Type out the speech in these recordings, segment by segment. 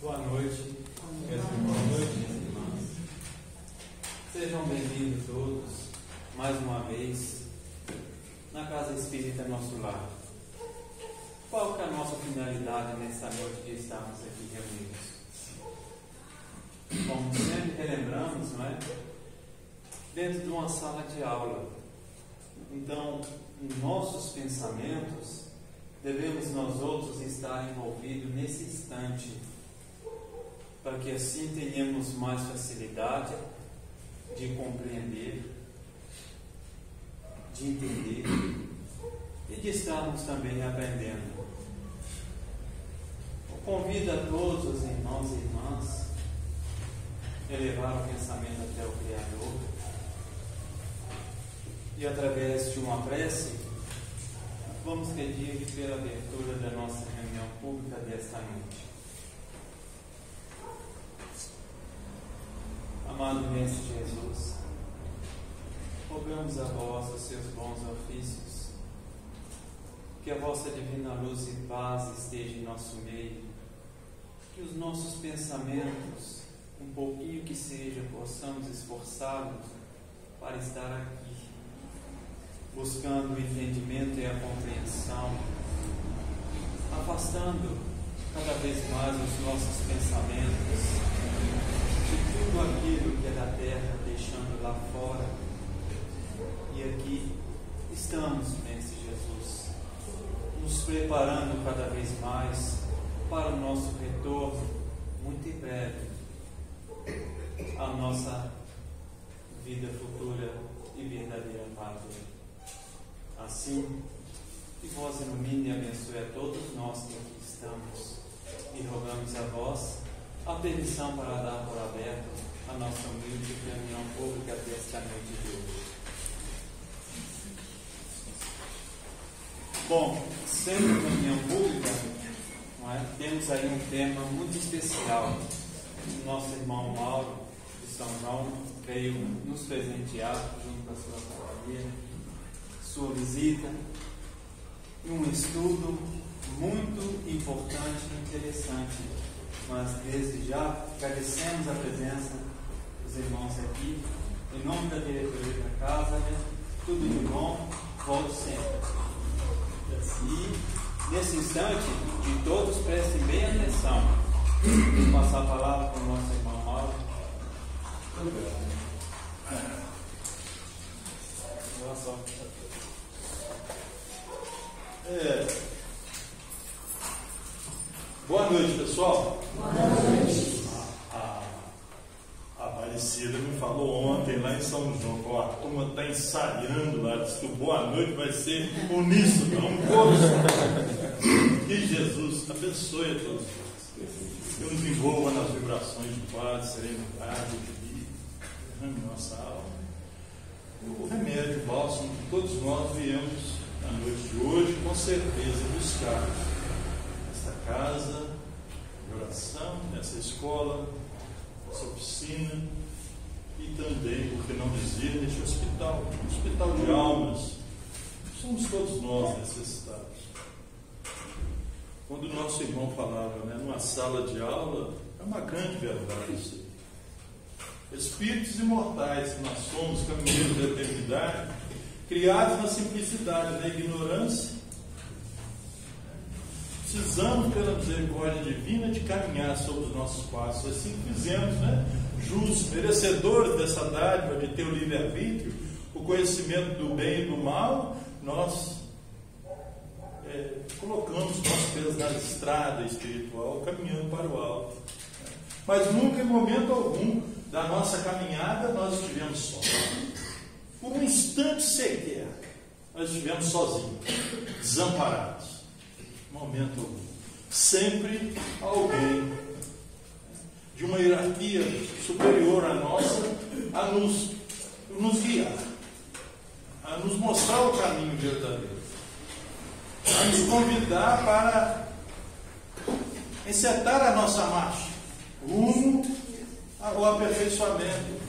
Boa noite, boa noite, irmãs. Sejam bem-vindos todos, mais uma vez, na Casa Espírita Nosso Lar. Qual que é a nossa finalidade nessa noite de estarmos aqui reunidos? Como sempre relembramos, não é? Dentro de uma sala de aula. Então, em nossos pensamentos, devemos nós outros estar envolvidos nesse instante, para que assim tenhamos mais facilidade de compreender, de entender e de estarmos também aprendendo. Eu convido a todos os irmãos e irmãs a elevar o pensamento até o Criador e através de uma prece vamos pedir pela abertura da nossa reunião pública desta noite. Amado Mestre Jesus, rogamos a vós os seus bons ofícios, que a vossa divina luz e paz esteja em nosso meio, que os nossos pensamentos, um pouquinho que seja, possamos esforçá-los para estar aqui, buscando o entendimento e a compreensão, afastando cada vez mais os nossos pensamentos de tudo aquilo que é da terra, deixando lá fora. E aqui estamos, Mestre Jesus, nos preparando cada vez mais para o nosso retorno, muito em breve, à nossa vida futura e verdadeira pátria. Assim, que vós ilumine e abençoe a todos nós que aqui estamos, e rogamos a vós a permissão para dar por aberto a nossa humilde reunião pública desta noite de hoje. Bom, sendo reunião pública, não é? Temos aí um tema muito especial. O nosso irmão Mauro de São João veio nos presentear junto com a sua família, sua visita, e um estudo muito importante e interessante. Mas desde já agradecemos a presença dos irmãos aqui, em nome da diretoria da casa, tudo de bom, volte sempre. E nesse instante, que todos prestem bem atenção. Vou passar a palavra para o nosso irmão Mauro. Boa sorte. Boa noite, pessoal. Boa noite. A Aparecida me falou ontem lá em São João, que a turma está ensaiando lá, disse que o boa noite vai ser uníssono, um coro. Que Jesus abençoe a todos nós, que nos envolva nas vibrações de paz, serenidade e derrame nossa alma. O remédio, o bálsamo que todos nós viemos na noite de hoje, com certeza, buscar nesta casa de oração, nessa escola, nessa oficina e também, por que não dizer, neste hospital de almas. Somos todos nós necessitados. Quando o nosso irmão falava, numa sala de aula, é uma grande verdade isso. Espíritos imortais que nós somos, caminheiros da eternidade, criados na simplicidade, na ignorância, precisamos, pela misericórdia divina, de caminhar sobre os nossos passos. Assim fizemos, justos, merecedores dessa dádiva de ter o livre-arbítrio, o conhecimento do bem e do mal, nós colocamos nossos pés na estrada espiritual, caminhando para o alto. Mas nunca, em momento algum da nossa caminhada, nós estivemos só. Por um instante sequer, nós estivemos sozinhos, desamparados. Momento algum. Sempre alguém de uma hierarquia superior à nossa a nos guiar, a nos mostrar o caminho verdadeiro, a nos convidar para encetar a nossa marcha rumo ao aperfeiçoamento,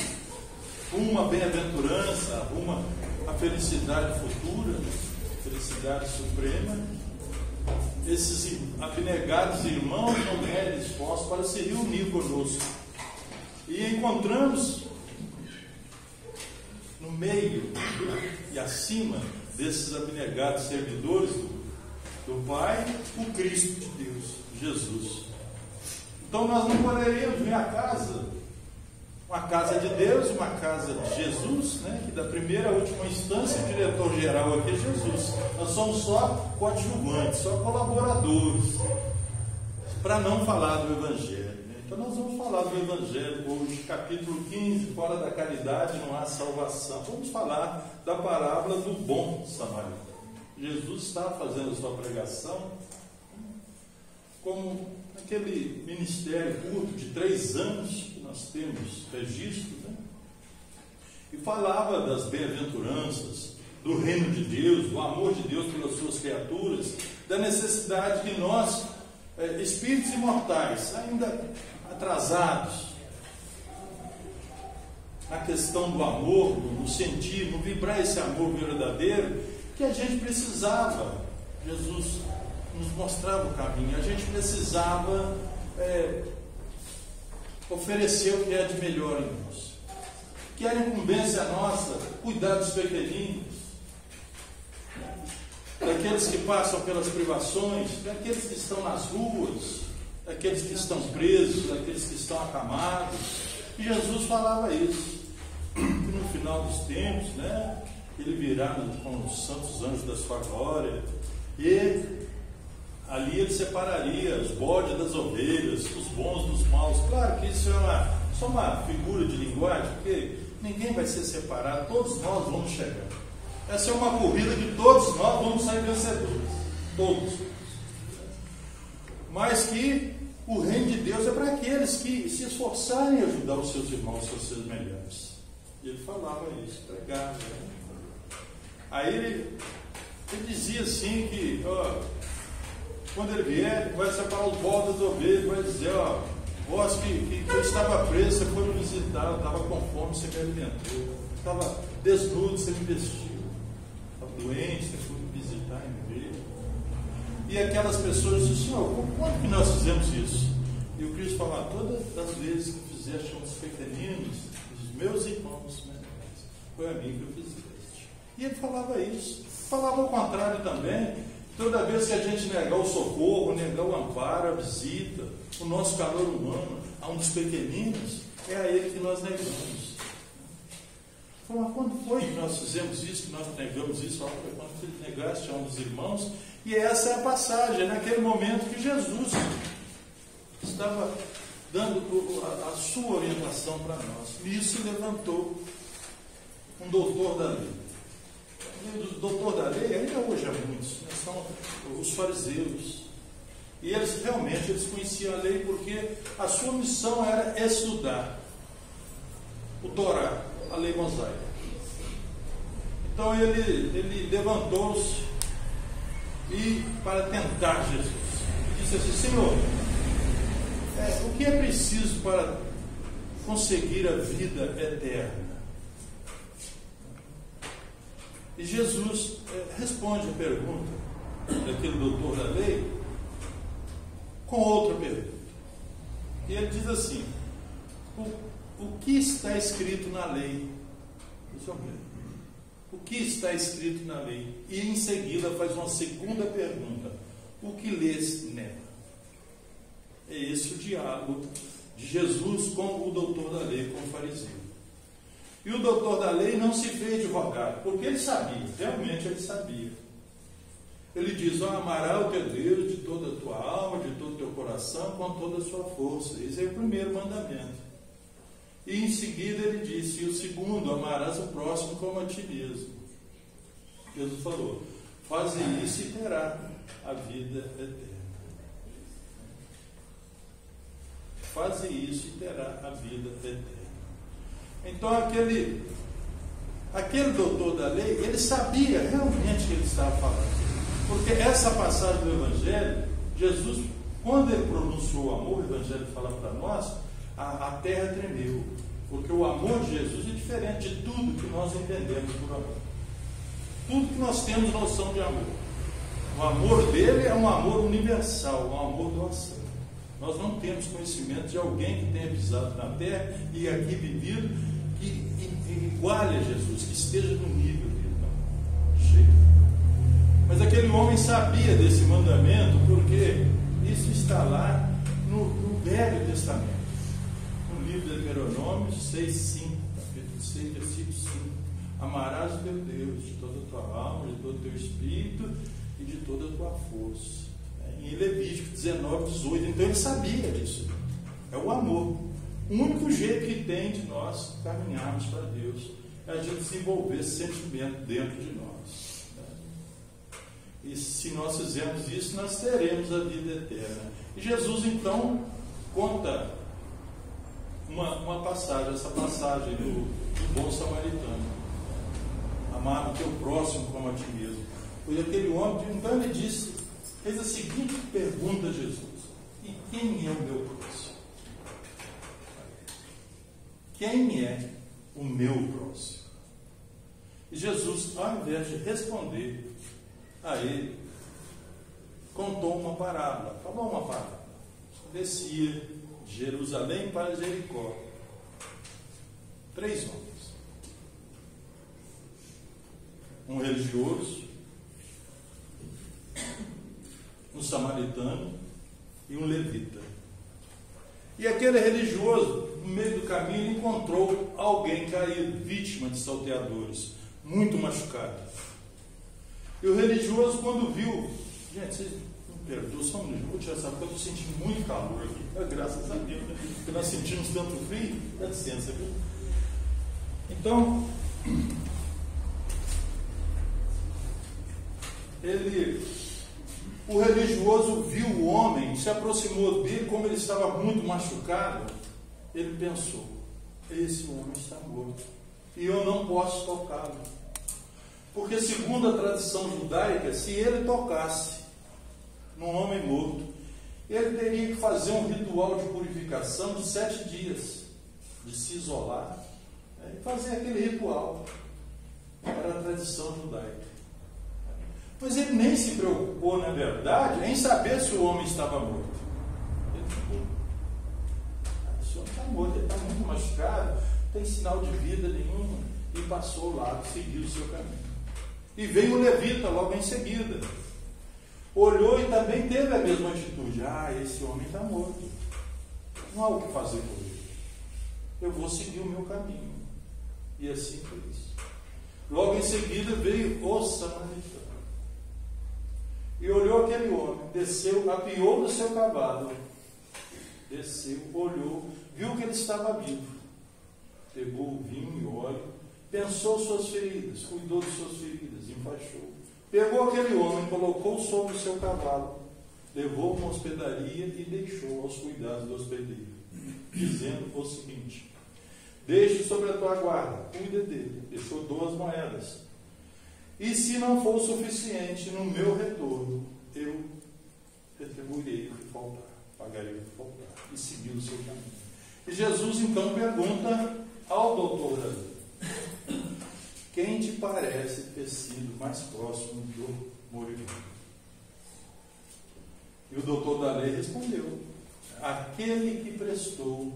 rumo à bem-aventurança, rumo à felicidade futura, felicidade suprema. esses abnegados irmãos não derem esforço para se reunir conosco. E encontramos no meio e acima desses abnegados servidores do Pai, o Cristo de Deus, Jesus. Então nós não poderíamos ver a casa, uma casa de Deus, uma casa de Jesus, né? Que da primeira à última instância o diretor-geral aqui é Jesus. Nós somos só coadjuvantes, só colaboradores, para não falar do Evangelho. Então nós vamos falar do Evangelho hoje, capítulo 15, fora da caridade não há salvação. Vamos falar da parábola do bom samaritano. Jesus está fazendo a sua pregação como aquele ministério curto de 3 anos que nós temos registro, né? E falava das bem-aventuranças, do reino de Deus, do amor de Deus pelas suas criaturas, da necessidade de nós, espíritos imortais, ainda atrasados na questão do amor, no sentir, no vibrar esse amor verdadeiro, que a gente precisava. Jesus nos mostrava o caminho, a gente precisava oferecer o que é de melhor em nós, que era incumbência nossa cuidar dos pequeninos, daqueles que passam pelas privações, daqueles que estão nas ruas, daqueles que estão presos, daqueles que estão acamados. E Jesus falava isso, que no final dos tempos, né, ele virá com os santos anjos da sua glória, e ali ele separaria os bodes das ovelhas, os bons dos maus. Claro que isso é só uma figura de linguagem, porque ninguém vai ser separado, todos nós vamos chegar. Essa é uma corrida que todos nós vamos sair vencedores, todos. Mas que o reino de Deus é para aqueles que se esforçarem em ajudar os seus irmãos a ser melhores. E ele falava isso, pregava. Né? Aí ele dizia assim que, quando ele vier, ele vai separar os bodes das ovelhas, vai dizer, vós que eu estava preso, você foi me visitar, eu estava com fome, você me alimentou, eu estava desnudo, você me vestiu, estava doente, você foi me visitar e me ver. E aquelas pessoas diziam, Senhor, quando que nós fizemos isso? E o Cristo falava, todas as vezes que fizeste uns pequeninos, os meus irmãos, né, foi a mim que eu fizeste. E ele falava isso, falava ao contrário também. Toda vez que a gente negar o socorro, negar o amparo, a visita, o nosso calor humano a um dos pequeninos, é a ele que nós negamos. Mas quando foi que nós fizemos isso, que nós negamos isso? Foi quando tu negaste a um dos irmãos. E essa é a passagem, naquele momento que Jesus estava dando a sua orientação para nós. E isso levantou um doutor da lei. O doutor da lei, ainda hoje há muitos, né, são os fariseus. E eles realmente conheciam a lei, porque a sua missão era estudar o Torá, a lei mosaica. Então ele levantou-se e para tentar Jesus, e disse assim, Senhor, o que é preciso para conseguir a vida eterna? E Jesus responde a pergunta daquele doutor da lei com outra pergunta. E ele diz assim, o que está escrito na lei? O que está escrito na lei? E em seguida faz uma segunda pergunta, o que lês nela? É esse o diálogo de Jesus com o doutor da lei, com o fariseu. E o doutor da lei não se fez advogado, porque ele sabia, realmente ele sabia. Ele diz, amarás o teu Deus de toda a tua alma, de todo o teu coração, com toda a sua força. Esse é o primeiro mandamento. E em seguida ele disse, e o segundo, amarás o próximo como a ti mesmo. Jesus falou, faze isso e terá a vida eterna. Faze isso e terá a vida eterna. Então aquele doutor da lei, ele sabia realmente o que ele estava falando. Porque essa passagem do Evangelho, Jesus, quando ele pronunciou o amor, o Evangelho fala para nós, a terra tremeu. Porque o amor de Jesus é diferente de tudo que nós entendemos por amor. Tudo que nós temos noção de amor. O amor dele é um amor universal, um amor doação. Nós não temos conhecimento de alguém que tenha pisado na terra e aqui vivido, que iguale a Jesus, que esteja no nível dele. Não, chega. Mas aquele homem sabia desse mandamento, porque isso está lá no Velho Testamento, no livro de Deuteronômio 6:5, capítulo 6, versículo 5. Amarás o teu Deus de toda a tua alma, de todo o teu espírito e de toda a tua força. Em Levítico 19:18. Então ele sabia disso. É o amor. O único jeito que tem de nós caminharmos para Deus é a gente desenvolver esse sentimento dentro de nós. E se nós fizermos isso, nós teremos a vida eterna. E Jesus então conta uma passagem, essa passagem do bom samaritano. Amar o teu próximo como a ti mesmo. Foi aquele homem, então ele disse, fez a seguinte pergunta a Jesus: e quem é o meu próximo? Quem é o meu próximo? E Jesus, ao invés de responder a ele, contou uma parábola, falou uma parábola. Descia de Jerusalém para Jericó 3 homens. Um religioso, um samaritano e um levita. E aquele religioso, no meio do caminho, encontrou alguém caído, vítima de salteadores, muito machucado. E o religioso, quando viu, gente, vocês me perdoam, só um minuto, vou tirar essa porque eu estou sentindo muito calor aqui, graças a Deus, né? Porque nós sentimos tanto frio, dá licença, viu? Então, o religioso viu o homem, se aproximou dele, como ele estava muito machucado, ele pensou: esse homem está morto, e eu não posso tocá-lo. Porque segundo a tradição judaica, se ele tocasse num homem morto, ele teria que fazer um ritual de purificação de 7 dias, de se isolar, e fazer aquele ritual. Era a tradição judaica. Mas ele nem se preocupou, na verdade, em saber se o homem estava morto. Ele ficou: esse homem está morto, ele está muito machucado, não tem sinal de vida nenhuma. E passou o lado, seguiu o seu caminho. E veio o levita logo em seguida. Olhou e também teve a mesma atitude. Esse homem está morto. Não há o que fazer por ele. Eu vou seguir o meu caminho. E assim foi isso. Logo em seguida veio o samaritano. E olhou aquele homem, desceu, apiou do seu cavalo, desceu, olhou, viu que ele estava vivo, pegou o vinho e óleo, pensou suas feridas, cuidou de suas feridas, enfaixou. Pegou aquele homem, colocou sobre o seu cavalo, levou uma hospedaria e deixou aos cuidados do hospedeiro, dizendo o seguinte: deixe sobre a tua guarda, cuida dele. Deixou 2 moedas. E se não for o suficiente, no meu retorno, eu retribuirei o que faltar, pagarei o que faltar. E seguiu o seu caminho. E Jesus então pergunta ao doutor da lei: quem te parece ter sido mais próximo do moribundo? E o doutor da lei respondeu: aquele que prestou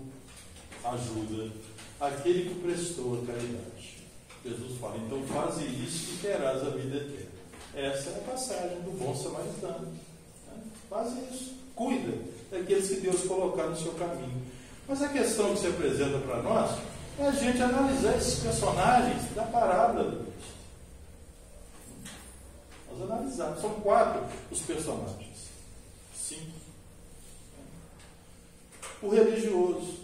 ajuda, aquele que prestou a caridade. Jesus fala: então faze isso e terás a vida eterna. Essa é a passagem do bom samaritano. Faz isso, cuida daqueles que Deus colocar no seu caminho. Mas a questão que se apresenta para nós é a gente analisar esses personagens da parábola do Cristo. Nós analisamos, são 4 os personagens, 5. O religioso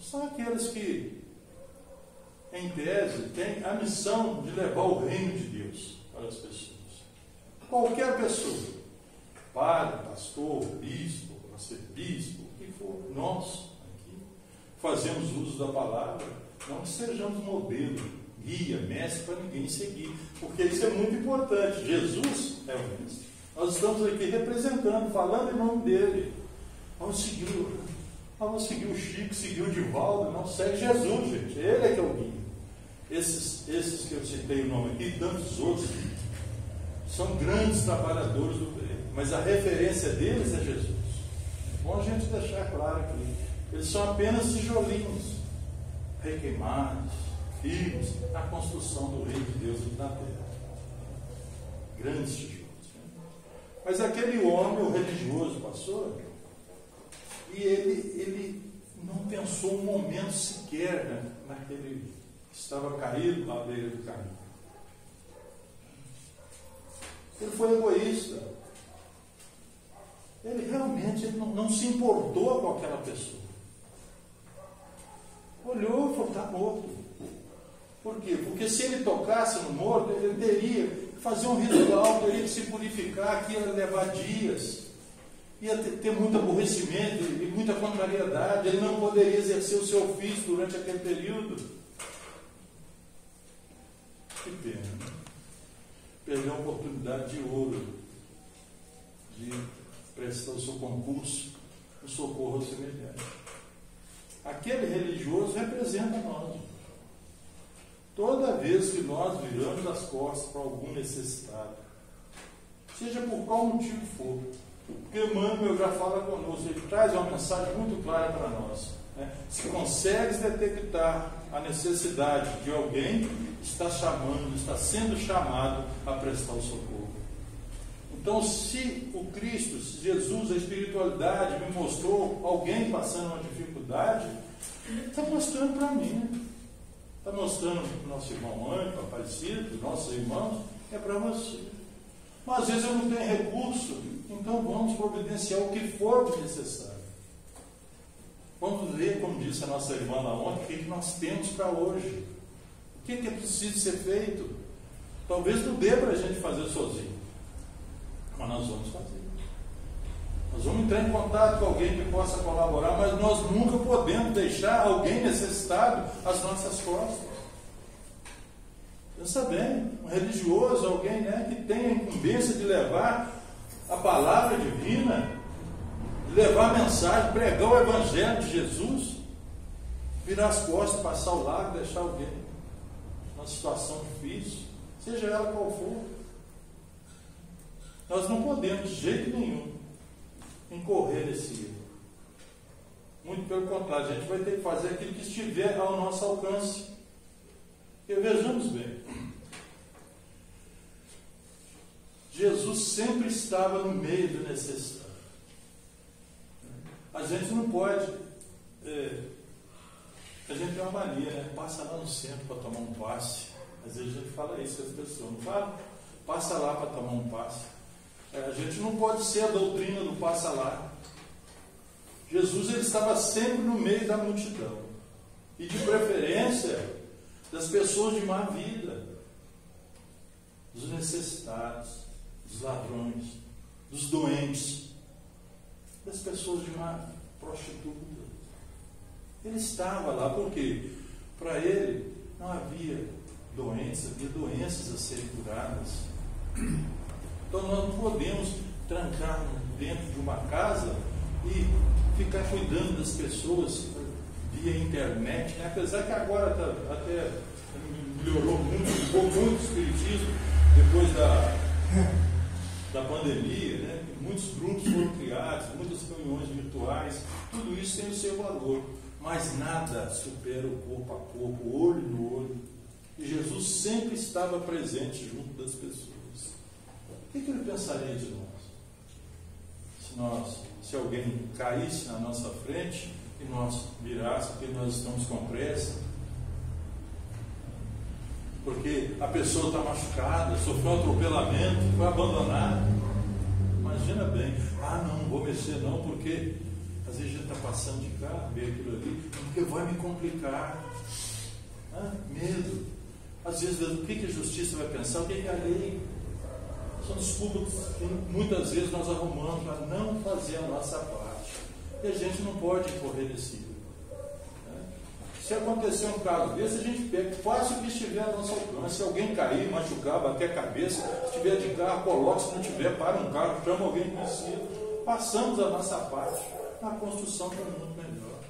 são aqueles que, em tese, tem a missão de levar o reino de Deus para as pessoas. Qualquer pessoa, padre, pastor, bispo, arcebispo, o que for, nós aqui fazemos uso da palavra, não que sejamos modelo, guia, mestre para ninguém seguir, porque isso é muito importante. Jesus é o mestre. Nós estamos aqui representando, falando em nome dele. Vamos seguir o Chico, seguir o Divaldo, não segue Jesus, gente. Ele é que é o guia. Esses que eu citei o nome aqui, e tantos outros, são grandes trabalhadores do bem, mas a referência deles é Jesus. É bom a gente deixar claro aqui. Eles são apenas tijolinhos, requeimados, firmes, na construção do reino de Deus na terra. Grandes tijolos. Mas aquele homem, o religioso, passou, e ele não pensou um momento sequer naquele que estava caído à beira do caminho. Ele foi egoísta. Ele realmente não se importou com aquela pessoa. Olhou e falou: está morto. Por quê? Porque se ele tocasse no morto, ele teria que fazer um ritual, teria que se purificar, que ia levar dias. Ia ter muito aborrecimento e muita contrariedade. Ele não poderia exercer o seu ofício durante aquele período. Que pena, né? Perdeu a oportunidade de ouro de prestar o seu concurso, o socorro ao semelhante. Aquele religioso representa nós. Toda vez que nós viramos as costas para algum necessitado, seja por qual motivo for, porque Emmanuel já fala conosco, ele traz uma mensagem muito clara para nós. Se consegues detectar a necessidade de alguém, está sendo chamado a prestar o socorro. Então, se o Cristo, se Jesus, a espiritualidade me mostrou alguém passando uma dificuldade, está mostrando para mim. Está mostrando para o nosso irmão Ângelo, Aparecido, nossos irmãos, é para você. Mas às vezes eu não tenho recurso, então vamos providenciar o que for necessário. Vamos ver, como disse a nossa irmã lá ontem, o que nós temos para hoje. O que é preciso ser feito? Talvez não dê para a gente fazer sozinho, mas nós vamos fazer. Nós vamos entrar em contato com alguém que possa colaborar, mas nós nunca podemos deixar alguém necessitado às nossas costas. Pensa bem, um religioso, alguém que tem a incumbência de levar a palavra divina, de levar a mensagem, pregar o evangelho de Jesus, virar as costas, passar o lado, deixar alguém numa situação difícil, seja ela qual for. Nós não podemos, de jeito nenhum, incorrer nesse erro. Muito pelo contrário, a gente vai ter que fazer aquilo que estiver ao nosso alcance. E vejamos bem, Jesus sempre estava no meio do necessitado. A gente não pode, a gente tem uma mania, passa lá no centro para tomar um passe. Às vezes a gente fala isso com as pessoas, não fala? Passa lá para tomar um passe. A gente não pode ser a doutrina do passa lá. Jesus, ele estava sempre no meio da multidão, e de preferência das pessoas de má vida, dos necessitados, dos ladrões, dos doentes, das pessoas de má prostituta. Ele estava lá porque para ele não havia doenças a serem curadas. Então nós não podemos trancar dentro de uma casa e ficar cuidando das pessoas via internet, apesar que agora até melhorou muito, ficou muito o espiritismo depois da pandemia, muitos grupos foram criados, muitas reuniões virtuais, tudo isso tem o seu valor, mas nada supera o corpo a corpo, olho no olho, e Jesus sempre estava presente junto das pessoas. O que ele pensaria de nós? Se alguém caísse na nossa frente e nós virássemos porque nós estamos com pressa, porque a pessoa está machucada, sofreu um atropelamento, foi abandonada. Imagina bem, não vou mexer não, porque às vezes a gente está passando de carro, vê aquilo ali, porque vai me complicar. Medo. Às vezes, o que a justiça vai pensar, o que a lei? São desculpas que muitas vezes nós arrumamos para não fazer a nossa parte. E a gente não pode correr desse erro. Se acontecer um caso desse, a gente pega, faça o que estiver ao nosso alcance. Se alguém cair, machucar, bater a cabeça, se estiver de carro, coloque, se não tiver, para um carro, chama alguém conhecido. Passamos a nossa parte na construção para um mundo melhor.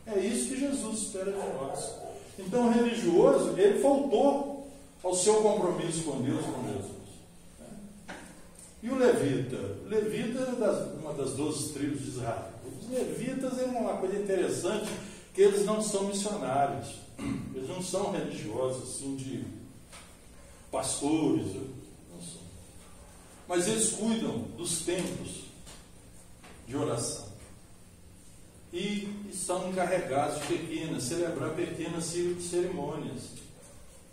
É isso que Jesus espera de nós. Então o religioso, ele faltou ao seu compromisso com Deus e com Jesus. E o levita? O levita é uma das 12 tribos de Israel. Os levitas é uma coisa interessante, que eles não são missionários, eles não são religiosos, assim, de pastores, não são. Mas eles cuidam dos templos de oração. E são encarregados de celebrar pequenas cerimônias.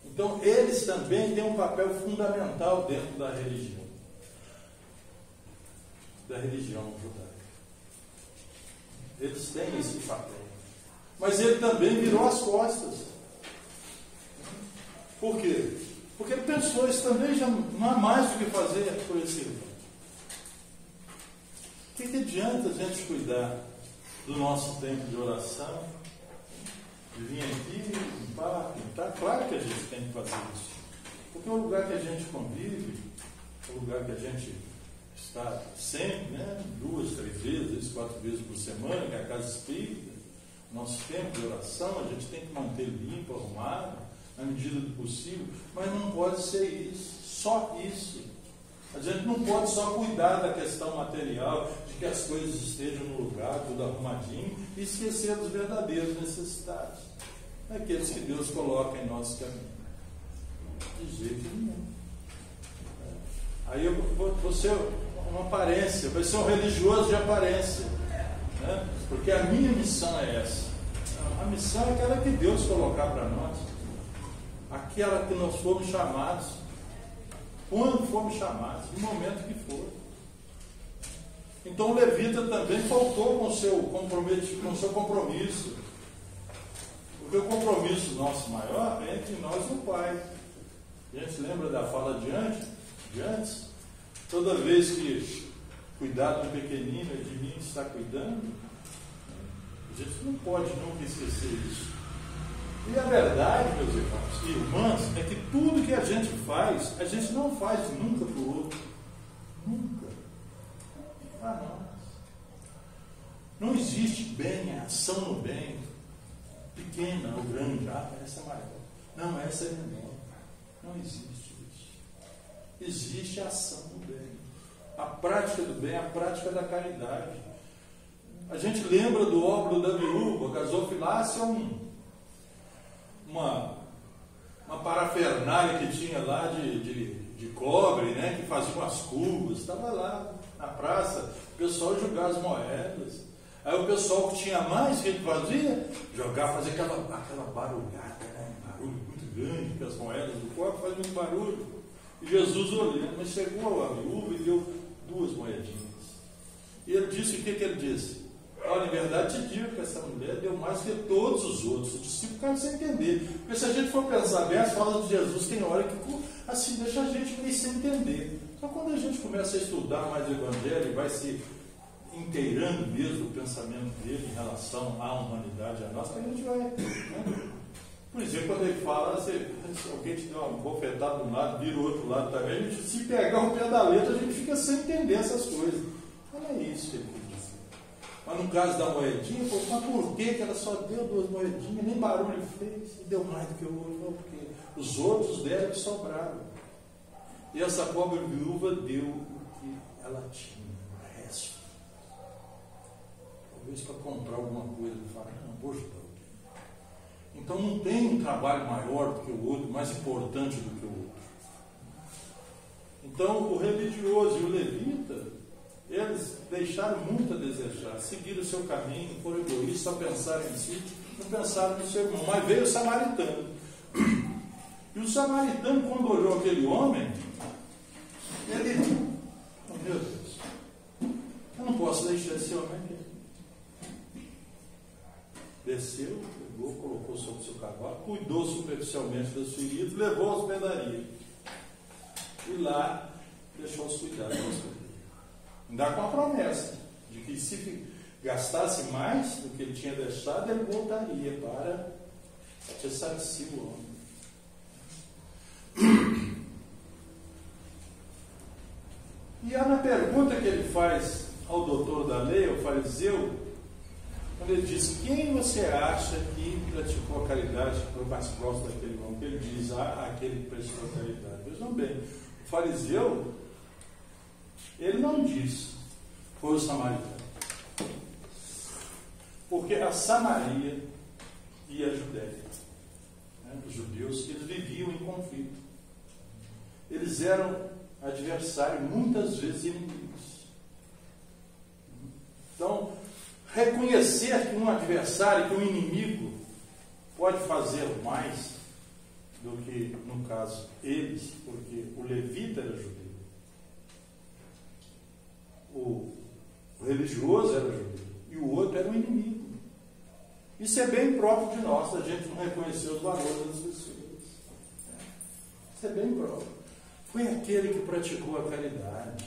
Então, eles também têm um papel fundamental dentro da religião judaica. Eles têm esse papel. Mas ele também virou as costas. Por quê? Porque ele pensou, isso também já não há mais o que fazer por esse irmão. O que adianta a gente cuidar do nosso tempo de oração, de vir aqui, limpar, pintar? Claro que a gente tem que fazer isso. Porque é o lugar que a gente convive, é o lugar que a gente está sempre, né? 2, 3 vezes, 4 vezes por semana, que é a casa espírita. Nosso tempo de oração, a gente tem que manter limpo, arrumado, na medida do possível, mas não pode ser isso, só isso. A gente não pode só cuidar da questão material, de que as coisas estejam no lugar, tudo arrumadinho, e esquecer dos verdadeiros necessitados, aqueles que Deus coloca em nosso caminho. De jeito nenhum. Aí eu vou ser uma aparência, vai ser um religioso de aparência, né? Porque a minha missão é essa. A missão é aquela que Deus colocar para nós, aquela que nós fomos chamados, quando fomos chamados, no momento que for. Então o levita também faltou com o seu compromisso, porque o compromisso nosso maior é entre nós e o Pai. A gente lembra da fala de antes? Toda vez que cuidar do pequenino é de mim está cuidando, a gente não pode nunca esquecer isso. E a verdade, meus irmãos e irmãs, é que tudo que a gente não faz nunca para o outro. Nunca. Para nós. Não existe bem, ação no bem, pequena ou grande, essa é maior. Não, essa é menor. Não existe isso. Existe a ação do bem. A prática do bem, a prática da caridade. A gente lembra do óbolo da viúva, gasofilácia uma parafernália que tinha lá de cobre, né, que fazia umas curvas, estava lá na praça, o pessoal jogava as moedas. Aí o pessoal que tinha mais, o que ele fazia? Fazia aquela barulhada, né, um barulho muito grande, porque as moedas do cobre fazem muito barulho. E Jesus olhando, mas chegou a viúva e deu 2 moedinhas. E ele disse, o que ele disse? Olha, em verdade te digo que essa mulher deu mais que todos os outros. Os discípulos ficaram sem entender. Porque se a gente for pensar bem, as falas de Jesus tem hora que assim deixa a gente meio sem entender. Então quando a gente começa a estudar mais o Evangelho e vai se inteirando mesmo o pensamento dele em relação à humanidade, a nós, que a gente vai, né? Por exemplo, quando ele fala, alguém te deu uma bofetada de um lado, vira o outro lado também, a gente, se pegar o pé da letra, a gente fica sem entender essas coisas. Não é isso que ele quer dizer. Mas no caso da moedinha, mas por que ela só deu 2 moedinhas, nem barulho fez, e deu mais do que o outro? Não, porque os outros deram e sobraram. E essa pobre viúva deu o que ela tinha, o resto. Talvez para comprar alguma coisa, ele fala, não, vou ajudar alguém. Então não tem um trabalho maior do que o outro, mais importante do que o outro. Então o religioso e o levita, eles deixaram muito a desejar, seguiram o seu caminho, foram egoístas, só pensaram em si, não pensaram no seu irmão. Mas veio o samaritano. E o samaritano, quando olhou aquele homem, ele, oh meu Deus, eu não posso deixar esse homem aqui. Desceu, pegou, colocou sobre o seu cavalo, cuidou superficialmente das feridas, levou à hospedaria. E lá deixou os cuidados da hospedaria. Ainda com a promessa de que se gastasse mais do que ele tinha deixado, ele voltaria para ressarcir o homem. E na pergunta que ele faz ao doutor da lei, ao fariseu, quando ele diz, quem você acha que praticou a caridade por mais próximo daquele homem? Ele diz, aquele que prestou a caridade. Vejam bem, o fariseu, Ele não diz, foi o samaritano. Porque a Samaria e a Judéia, os judeus, eles viviam em conflito. Eles eram adversários, muitas vezes inimigos. Então, reconhecer que um adversário, que um inimigo, pode fazer mais do que, no caso, eles, porque o levita era judeu. O religioso era judeu. E o outro era um inimigo. Isso é bem próprio de nós, a gente não reconhecer os valores das pessoas. Isso é bem próprio. Foi aquele que praticou a caridade.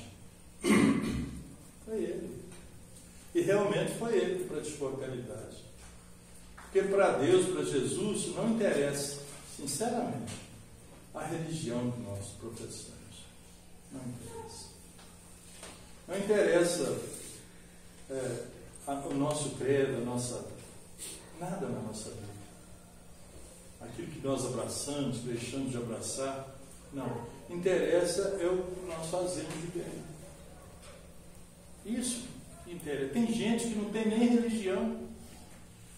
Foi ele. E realmente foi ele que praticou a caridade. Porque para Deus, para Jesus, não interessa, sinceramente, a religião que nós professamos. Não interessa. Não interessa o nosso credo, nada na nossa vida. Aquilo que nós abraçamos, deixamos de abraçar, não. Interessa é o que nós fazemos de bem. Isso que interessa. Tem gente que não tem nem religião.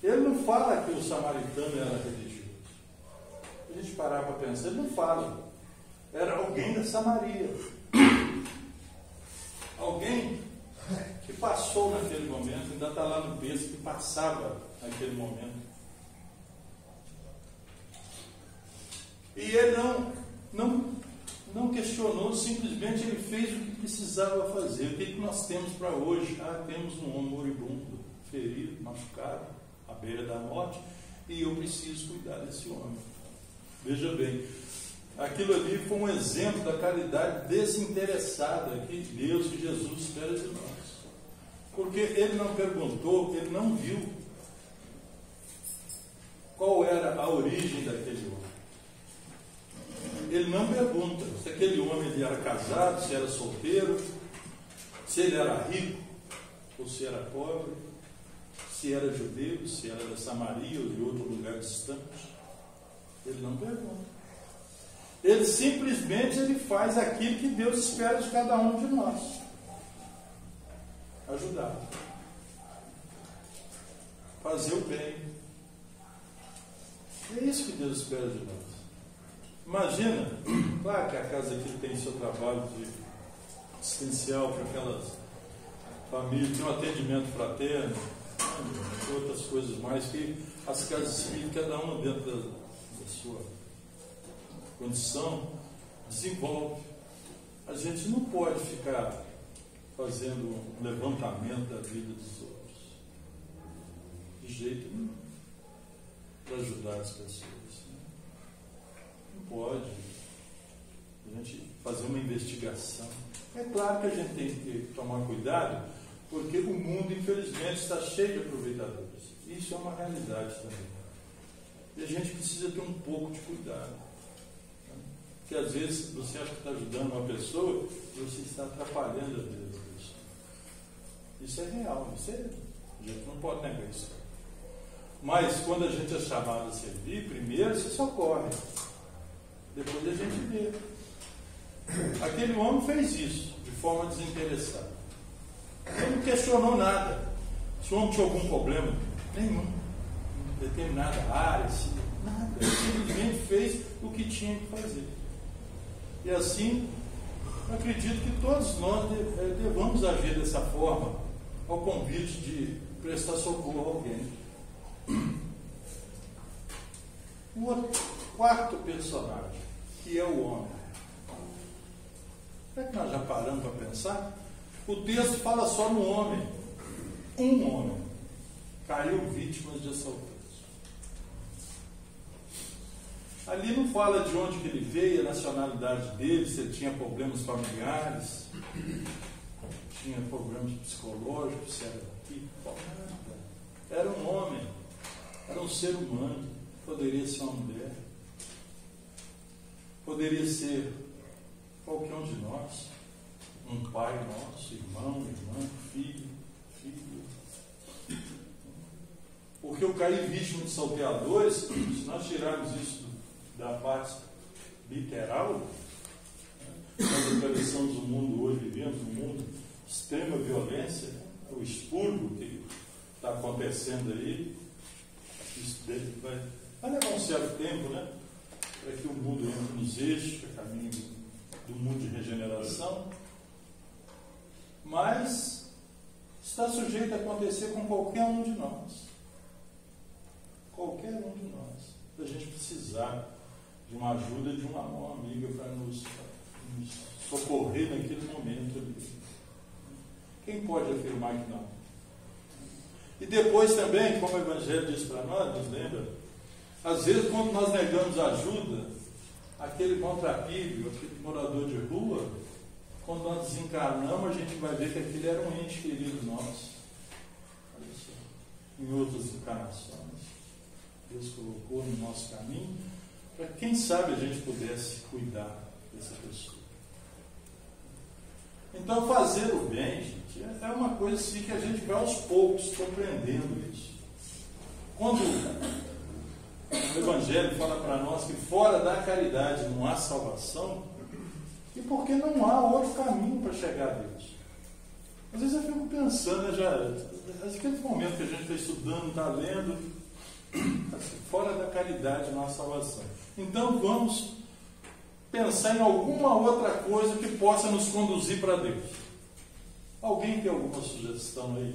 Ele não fala que o samaritano era religioso. Se a gente parar para pensar, ele não fala. Era alguém da Samaria. Alguém que passou naquele momento, ainda está lá no texto, que passava naquele momento. E ele não questionou, simplesmente ele fez o que precisava fazer. O que nós temos para hoje? Temos um homem moribundo, ferido, machucado, à beira da morte, e eu preciso cuidar desse homem. Veja bem, aquilo ali foi um exemplo da caridade desinteressada que Deus e Jesus espera de nós. Porque ele não perguntou, ele não viu qual era a origem daquele homem. Ele não pergunta se aquele homem ele era casado, se era solteiro, se ele era rico ou se era pobre, se era judeu, se era da Samaria ou de outro lugar distante. Ele não pergunta. Ele simplesmente faz aquilo que Deus espera de cada um de nós. Ajudar. Fazer o bem. É isso que Deus espera de nós. Imagina, claro que a casa aqui tem seu trabalho de assistencial para aquelas famílias, tem um atendimento fraterno, outras coisas mais, que as casas espíritas, cada uma dentro da sua condição, desenvolve. A gente não pode ficar fazendo um levantamento da vida dos outros. De jeito nenhum. Para ajudar as pessoas. Não pode a gente fazer uma investigação. É claro que a gente tem que tomar cuidado, porque o mundo, infelizmente, está cheio de aproveitadores. Isso é uma realidade também. E a gente precisa ter um pouco de cuidado. Porque às vezes você acha que está ajudando uma pessoa e você está atrapalhando a vida da pessoa. Isso é real, a gente não pode negar isso. Mas quando a gente é chamado a servir, primeiro se socorre. Depois a gente vê. Aquele homem fez isso de forma desinteressada. Ele não questionou nada. Se o homem tinha algum problema, nenhum, em determinada área, nada. Ele simplesmente fez o que tinha que fazer. E assim, eu acredito que todos nós devamos agir dessa forma, ao convite de prestar socorro a alguém. O quarto personagem, que é o homem. Será que nós já paramos para pensar? O texto fala só no homem. Um homem caiu vítima de assaltantes. Ali não fala de onde que ele veio, a nacionalidade dele, se ele tinha problemas familiares, tinha problemas psicológicos, se era aqui, nada. Era um homem, era um ser humano, poderia ser uma mulher, poderia ser qualquer um de nós, um pai nosso, irmão, irmã, filho. Porque eu caí vítima de salteadores, se nós tirarmos isso da parte literal, nós atravessamos o mundo hoje, vivemos um mundo de extrema violência, né? O expurgo que está acontecendo aí, isso vai levar um certo tempo, né? Para que o mundo entre nos eixos, a caminho do mundo de regeneração, mas está sujeito a acontecer com qualquer um de nós. Qualquer um de nós. A gente precisar de uma ajuda, de uma mão amiga para nos socorrer naquele momento ali. Quem pode afirmar que não? E depois também, como o Evangelho diz para nós, nos lembra, às vezes quando nós negamos ajuda, aquele maltrapilho, aquele morador de rua, quando nós desencarnamos, a gente vai ver que aquele era um ente querido nosso. Olha só. Em outras encarnações, Deus colocou no nosso caminho, para que, quem sabe, a gente pudesse cuidar dessa pessoa. Então, fazer o bem, gente, é uma coisa assim que a gente vai aos poucos compreendendo isso. Quando o Evangelho fala para nós que fora da caridade não há salvação, e porque não há outro caminho para chegar a Deus. Às vezes eu fico pensando, aquele momento que a gente está estudando, está lendo, assim, fora da caridade não há salvação. Então vamos pensar em alguma outra coisa que possa nos conduzir para Deus. Alguém tem alguma sugestão aí?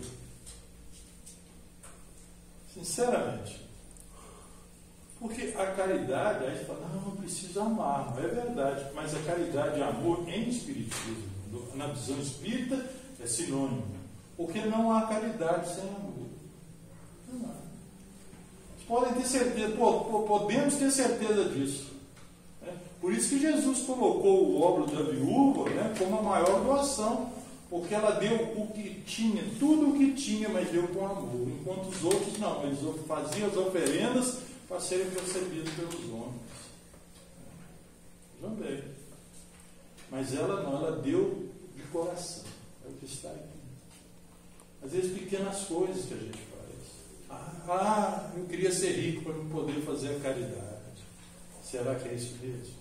Sinceramente. Porque a caridade, aí você fala, não, eu preciso amar. Não é verdade, mas a caridade e amor em espiritismo, na visão espírita, é sinônimo. Porque não há caridade sem amor. Não há. Vocês podem ter certeza, podemos ter certeza disso. Né? Por isso que Jesus colocou o óbolo da viúva, né, como a maior doação. Porque ela deu o que tinha, tudo o que tinha, mas deu com amor. Enquanto os outros não, eles faziam as oferendas para serem percebidos pelos homens. Também. Mas ela não, ela deu de coração. É o que está aqui. Às vezes pequenas coisas que a gente faz. Eu queria ser rico para não poder fazer a caridade. Será que é isso mesmo?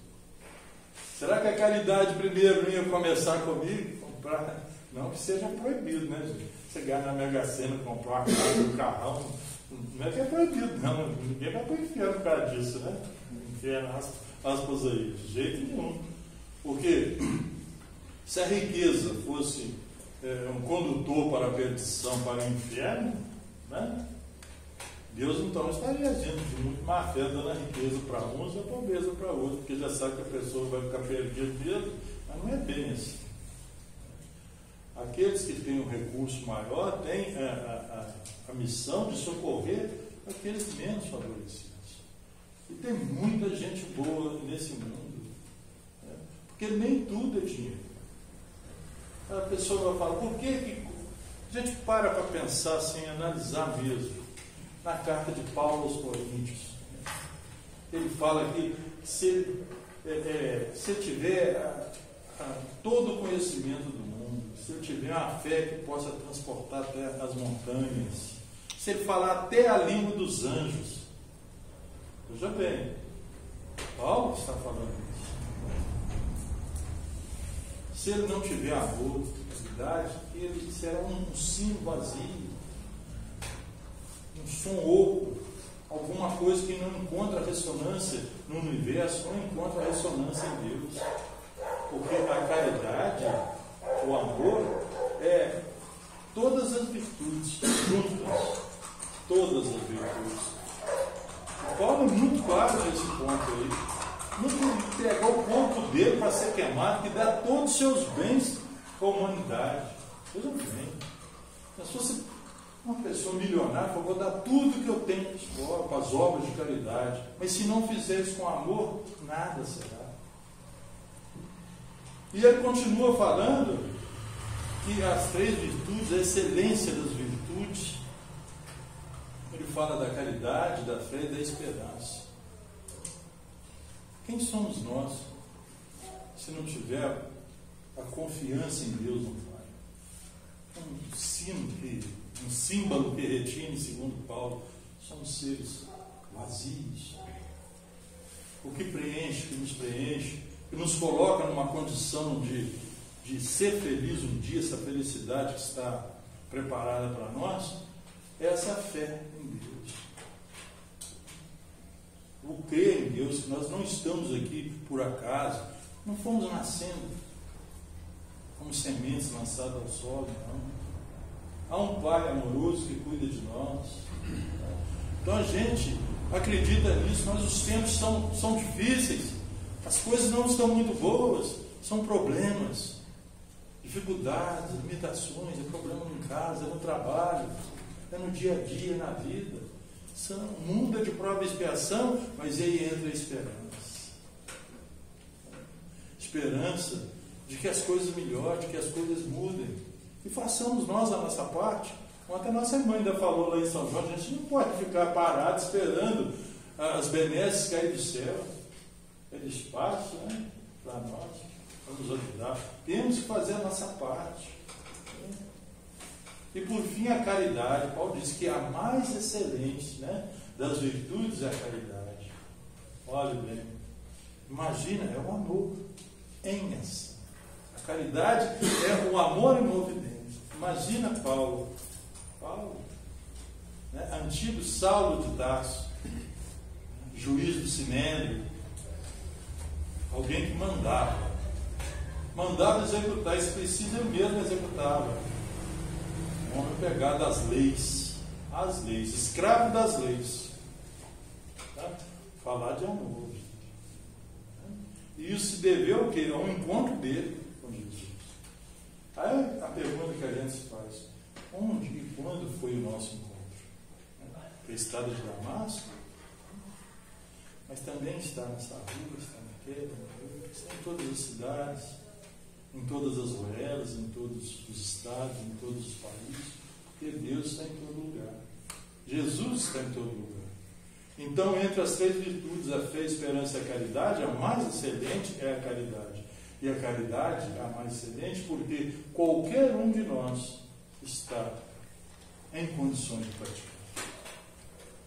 Será que a caridade primeiro não ia começar comigo? Comprar? Não que seja proibido, né, gente? Você ganha na Mega Sena, comprar uma casa, um carrão. Não é que é proibido, não. Ninguém vai para o inferno por causa disso, né? Inferno, aspas aí. De jeito nenhum. Porque se a riqueza fosse um condutor para a perdição, para o inferno, né? Deus então estaria agindo de muito má fé, dando a riqueza para uns e a pobreza para outros, porque já sabe que a pessoa vai ficar perdida mesmo, mas não é bem assim. Aqueles que têm um recurso maior têm a missão de socorrer aqueles menos favorecidos. E tem muita gente boa nesse mundo, né? Porque nem tudo é dinheiro. A pessoa vai falar, por que a gente para pensar assim, analisar mesmo? Na carta de Paulo aos Coríntios, ele fala que se tiver todo o conhecimento do mundo, se eu tiver uma fé que possa transportar até as montanhas, se ele falar até a língua dos anjos, veja bem, Paulo está falando isso. Se ele não tiver amor, caridade, ele será um sino vazio, um som oco, alguma coisa que não encontra ressonância no universo, não encontra ressonância em Deus. Porque a caridade, o amor, é todas as virtudes juntas. Todas as virtudes. O Paulo é muito claro nesse ponto aí. Não pegar o corpo dele para ser queimado, que dá todos os seus bens à humanidade. Veja bem. Se fosse uma pessoa milionária, eu vou dar tudo que eu tenho para as obras de caridade. Mas se não fizer isso com amor, nada será. E ele continua falando que as três virtudes, a excelência das virtudes, ele fala da caridade, da fé e da esperança. Quem somos nós se não tiver a confiança em Deus no Pai? Um símbolo que retine, segundo Paulo, somos seres vazios. O que preenche, que nos preenche, que nos coloca numa condição de ser feliz um dia, essa felicidade que está preparada para nós, é essa fé em Deus. O crer em Deus, que nós não estamos aqui por acaso, não fomos nascendo como sementes lançadas ao solo, não. Há um Pai amoroso que cuida de nós. Então a gente acredita nisso, mas os tempos são difíceis, as coisas não estão muito boas, são problemas, dificuldades, limitações, é problema em casa, é no trabalho, é no dia a dia, na vida. O mundo é de prova e expiação, mas aí entra a esperança. Esperança de que as coisas melhorem, de que as coisas mudem. E façamos nós a nossa parte. Ontem a nossa irmã ainda falou lá em São João, a gente não pode ficar parado esperando as benesses cair do céu. É de espaço, né? Para nós, para nos ajudar. Temos que fazer a nossa parte. E por fim a caridade. Paulo diz que a mais excelente, né, das virtudes é a caridade. Olha bem, imagina, é o amor em ação. A caridade é o amor em movimento. Imagina Paulo, né, antigo Saulo de Tarso, juiz do Sinédrio, alguém que mandava executar, se precisa ele mesmo executava. Um homem pegado às leis, escravo das leis. Tá? Falar de amor. E isso se deveu ao quê? Ao encontro dele com Jesus. Aí a pergunta que a gente se faz: onde e quando foi o nosso encontro? A estrada de Damasco? Mas também está nessa rua, está naquela, está em todas as cidades, em todas as ruelas, em todos os estados, em todos os países, porque Deus está em todo lugar. Jesus está em todo lugar. Então, entre as três virtudes, a fé, a esperança e a caridade, a mais excelente é a caridade. E a caridade é a mais excelente porque qualquer um de nós está em condições de praticar.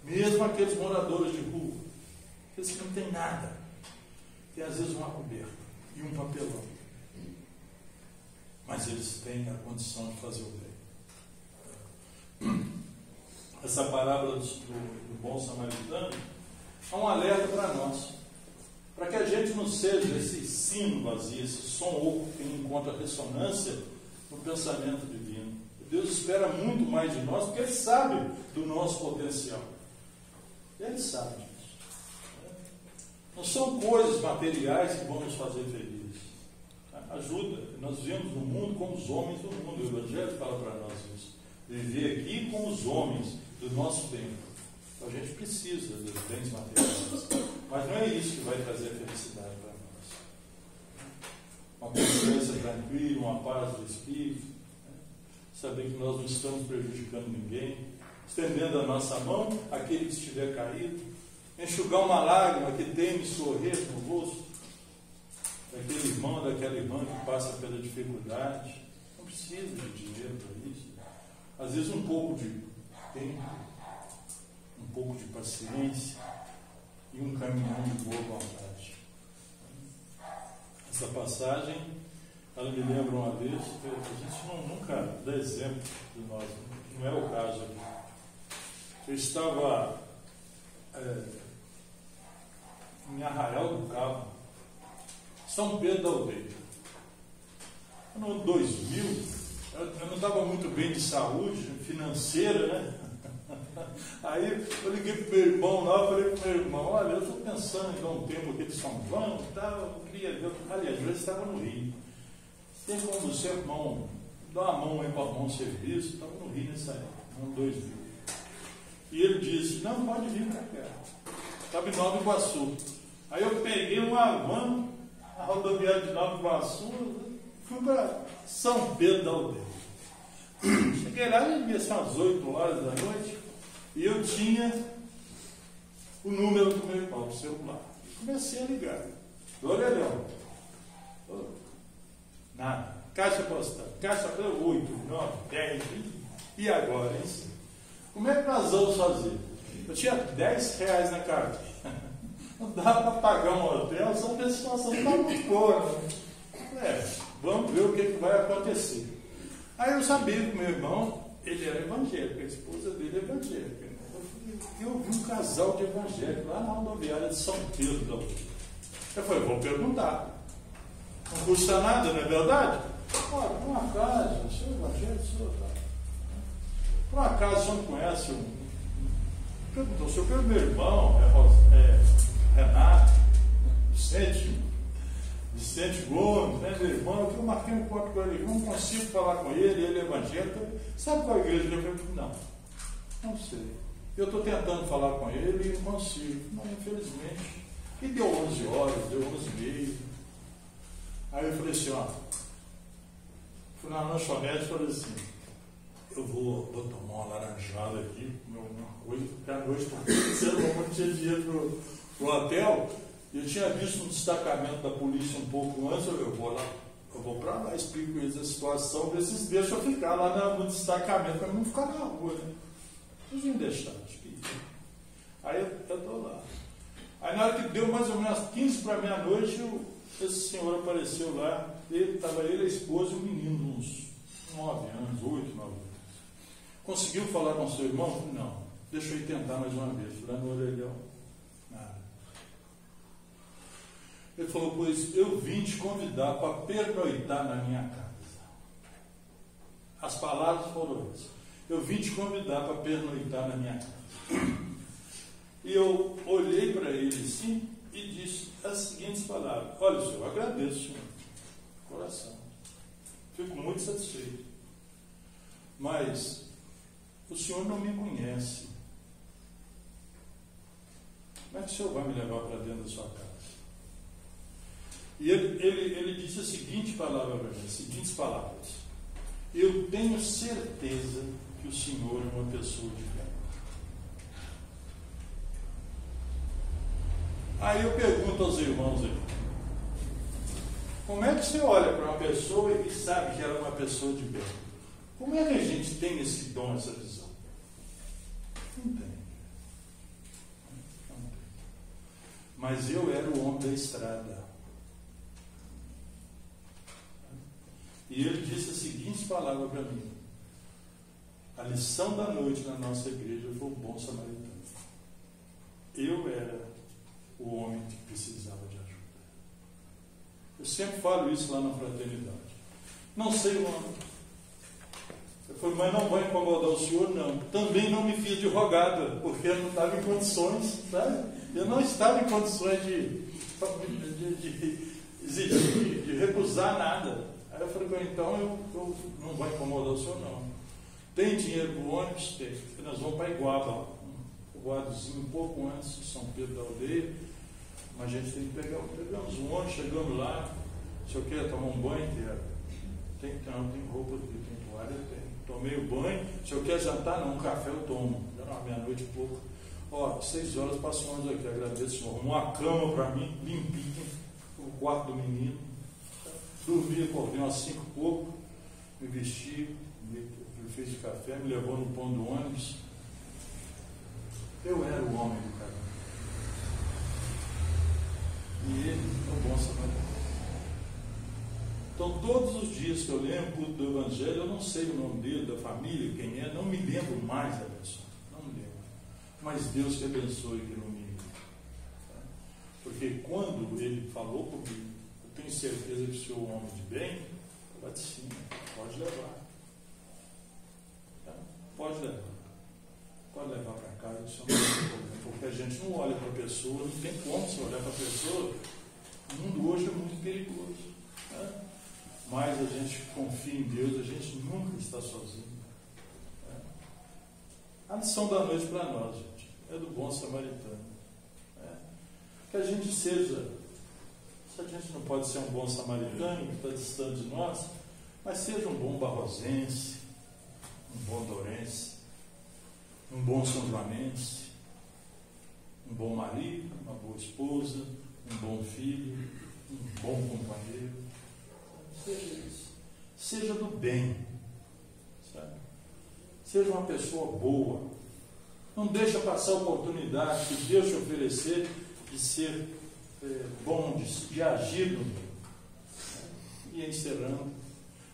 Mesmo aqueles moradores de rua, aqueles que não têm nada, tem às vezes uma coberta e um papelão, mas eles têm a condição de fazer o bem. Essa parábola do bom samaritano é um alerta para nós, para que a gente não seja esse sino vazio, esse som oco que não encontra ressonância no pensamento divino. Deus espera muito mais de nós, porque Ele sabe do nosso potencial. Ele sabe disso. Não são coisas materiais que vão nos fazer felizes. Ajuda. Nós vivemos no mundo como os homens do mundo. O Evangelho fala para nós isso. Viver aqui como os homens do nosso tempo. Então a gente precisa dos bens materiais. Mas não é isso que vai trazer a felicidade para nós. Uma consciência tranquila, uma paz do espírito. Saber que nós não estamos prejudicando ninguém. Estendendo a nossa mão àquele que estiver caído. Enxugar uma lágrima que teme sorrir no rosto daquele irmão, daquela irmã que passa pela dificuldade. Não precisa de dinheiro para isso. Às vezes um pouco de tempo, um pouco de paciência e um caminhão de boa vontade. Essa passagem, ela me lembra uma vez, a gente nunca dá exemplo de nós, não é o caso aqui. Eu estava em Arraial do Cabo, São Pedro da Aldeia. No 2000, eu não estava muito bem de saúde financeira, né? Aí eu liguei para o meu irmão lá, falei para o meu irmão: olha, eu estou pensando em dar um tempo aqui de São João e tal, eu queria ver. Aliás, eu estava no Rio. Tem como você, irmão, dar uma mão aí para arrumar um serviço? Estava no Rio nessa época, no 2000. E ele disse: não, pode vir para cá. Estava em Nova Iguaçu. Aí eu peguei uma van, a rodoviária de Nova Iguaçu, fui para São Pedro da Aldeia. Cheguei lá e devia ser umas 8 horas da noite, e eu tinha o número do meu irmão, do celular. Comecei a ligar. Orelhão. Nada. Caixa postal. Caixa 8, 9, 10, 20. E agora, hein? Como é que nós vamos fazer? Eu tinha R$10 na carteira. Não dá para pagar um hotel, só que a situação está muito boa. Vamos ver o que vai acontecer. Aí eu sabia que meu irmão, ele era evangélico, a esposa dele é evangélica. Eu vi um casal de evangélicos lá na rodoviária de São Pedro. Eu falei, vou perguntar. Não custa nada, não é verdade? Olha, por um acaso, o senhor é evangélico, o senhor tá. Por um acaso, o senhor não conhece perguntou, o senhor é meu irmão, Renato, Vicente Gomes, né, meu irmão, eu marquei um encontro com ele, não consigo falar com ele é evangélico. Sabe qual igreja que eu falei? Não sei. Eu estou tentando falar com ele e não consigo. Não, infelizmente. E deu 11 horas, deu 11h30. Aí eu falei assim, fui na lanchonete e falei assim, eu vou tomar uma laranjada aqui, porque à noite não tinha dinheiro pro hotel. Eu tinha visto um destacamento da polícia um pouco antes, eu vou para lá, explico eles a situação, ver se eles deixam eu ficar lá no destacamento, para não ficar na rua, né? Eles não deixaram, acho que. Aí eu estou lá. Aí na hora que deu mais ou menos 15 para meia-noite, esse senhor apareceu lá, estava ele, a esposa e o menino, uns 9 anos, 8, 9 anos. Conseguiu falar com seu irmão? Não. Deixa eu ir tentar mais uma vez. Fui lá no orelhão. Nada. Ele falou, pois eu vim te convidar para pernoitar na minha casa. As palavras foram essas. Eu vim te convidar para pernoitar na minha casa. E eu olhei para ele assim e disse as seguintes palavras. Olha, senhor, eu agradeço, senhor. Coração. Fico muito satisfeito. Mas o senhor não me conhece. Como é que o senhor vai me levar para dentro da sua casa? E ele disse a seguinte palavra para mim, as seguintes palavras. Eu tenho certeza que o senhor é uma pessoa de fé. Aí eu pergunto aos irmãos aí, como é que você olha para uma pessoa e sabe que ela é uma pessoa de bem? Como é que a gente tem esse dom, essa visão? Não tem. Mas eu era o homem da estrada. E ele disse as seguintes palavras para mim. A lição da noite na nossa igreja foi o bom samaritano. Eu era o homem que precisava de ajuda. Eu sempre falo isso lá na fraternidade. Não sei o nome. Eu falei, mas não vai incomodar o senhor? Não. Também não me fiz de rogada, porque eu não estava em condições, sabe? Eu não estava em condições de exigir, de recusar nada. Aí eu falei, então eu não vou incomodar o senhor, não. Tem dinheiro para o ônibus? Tem. Nós vamos para Iguaba, um povoadozinho um pouco antes de São Pedro da Aldeia. Mas a gente tem que pegamos um ônibus, chegamos lá. Se eu quero tomar um banho, tem roupa aqui, tem toalha, tem. Tomei o banho. Se eu quero jantar, não, um café eu tomo. Já era meia-noite e pouco. 6 horas passou um aqui, agradeço, senhor. Uma cama para mim, limpinha, o quarto do menino. Dormi, acordei umas 5 e pouco, me vesti, me fiz de café, me levou no pão do ônibus. Eu era o homem do caminho. E ele é o bom samaritano. Então, todos os dias que eu lembro o culto do Evangelho, eu não sei o nome dele, da família, quem é, não me lembro mais da pessoa. Não me lembro. Mas Deus te abençoe que não me lembro. Tá? Porque quando ele falou comigo, eu tenho certeza que o senhor é um homem de bem, vai de cima, pode levar. Tá? Pode levar. Pode levar para casa, isso não tem problema. Porque a gente não olha para a pessoa, não tem como você olhar para a pessoa. O mundo hoje é muito perigoso. Tá? Mas a gente confia em Deus, a gente nunca está sozinho. A lição da noite para nós, gente, é do bom samaritano. Que a gente seja, se a gente não pode ser um bom samaritano, que está distante de nós, mas seja um bom barrosense, um bom dourense, um bom são joanense, um bom marido, uma boa esposa, um bom filho, um bom companheiro. Seja isso. Seja do bem. Sabe? Seja uma pessoa boa. Não deixa passar a oportunidade que Deus te oferecer de ser bom, de agir no mundo. E encerrando,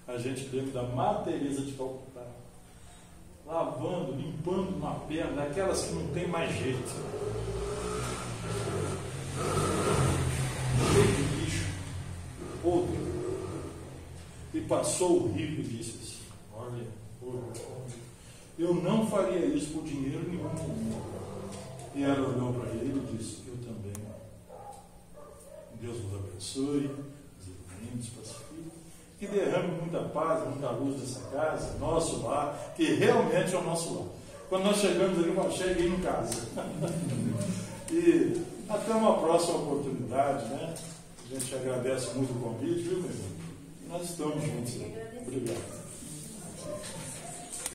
a gente lembra da Madre Teresa de Calcutá, lavando, limpando uma perna, daquelas que não tem mais jeito, cheio de lixo, podre, e passou o rio e disse assim: olha, eu não faria isso por dinheiro nenhum. E ela olhou para ele e disse: eu também. Deus vos abençoe, os irmãos, pacifique, que derrame muita paz, muita luz nessa casa, nosso lar, que realmente é o nosso lar. Quando nós chegamos ali, eu cheguei em casa. E até uma próxima oportunidade, né? A gente agradece muito o convite, viu, meu irmão? Nós estamos juntos. Obrigado.